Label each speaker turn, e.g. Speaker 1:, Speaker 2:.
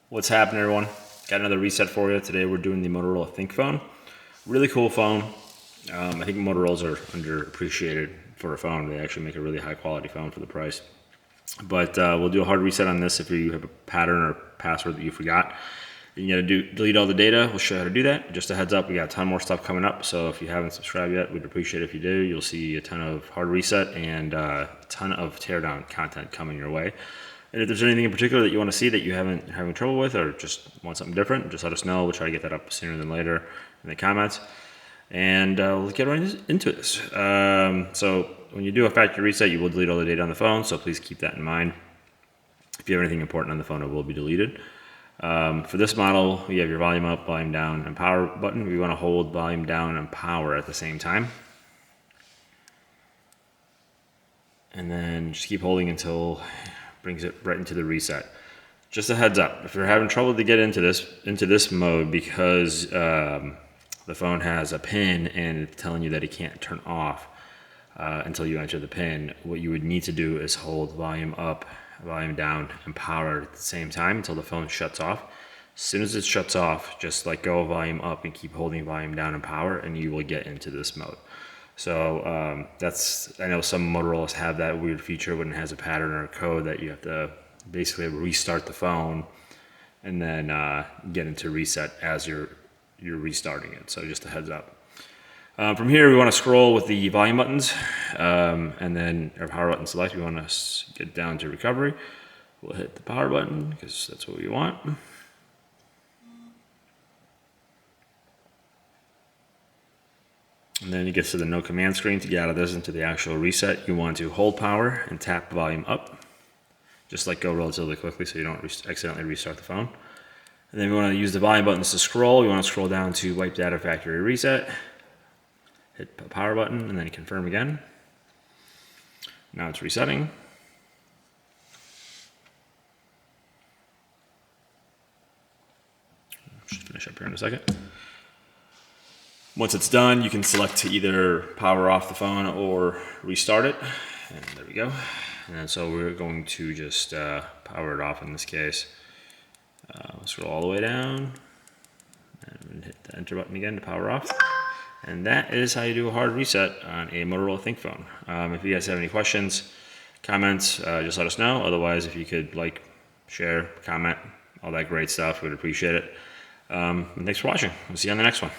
Speaker 1: What's happening, everyone? Got another reset for you. Today we're doing the Motorola ThinkPhone. Really cool phone. I think Motorola's are underappreciated for a phone. They actually make a really high quality phone for the price. But we'll do a hard reset on this if you have a pattern or password that you forgot. You gotta delete all the data. We'll show you how to do that. Just a heads up, we got a ton more stuff coming up. So if you haven't subscribed yet, we'd appreciate it if you do. You'll see a ton of hard reset and a ton of teardown content coming your way. And if there's anything in particular that you want to see that you haven't having trouble with or just want something different, just let us know. We'll try to get that up sooner than later in the comments. And we'll get right into this. So when you do a factory reset, you will delete all the data on the phone. So please keep that in mind. If you have anything important on the phone, it will be deleted. For this model, you have your volume up, volume down, and power button. We want to hold volume down and power at the same time. And then just keep holding until brings it right into the reset. Just a heads up, if you're having trouble to get into this mode because the phone has a pin and it's telling you that it can't turn off until you enter the pin, what you would need to do is hold volume up, volume down, and power at the same time until the phone shuts off. As soon as it shuts off, just let go of volume up and keep holding volume down and power, and you will get into this mode. So I know some Motorola's have that weird feature when it has a pattern or a code that you have to basically restart the phone and then get into reset as you're restarting it. So just a heads up. From here, we want to scroll with the volume buttons and then our power button select. We want to get down to recovery. We'll hit the power button because that's what we want. And then it gets to the no command screen. To get out of this into the actual reset, you want to hold power and tap volume up. Just let go relatively quickly so you don't accidentally restart the phone. And then we want to use the volume buttons to scroll. We want to scroll down to wipe data factory reset. Hit the power button and then confirm again. Now it's resetting. Should finish up here in a second. Once it's done, you can select to either power off the phone or restart it. And there we go. And so we're going to just power it off in this case. Scroll all the way down and hit the enter button again to power off. And that is how you do a hard reset on a Motorola ThinkPhone. If you guys have any questions, comments, just let us know. Otherwise, if you could like, share, comment, all that great stuff, we'd appreciate it. Thanks for watching. We'll see you on the next one.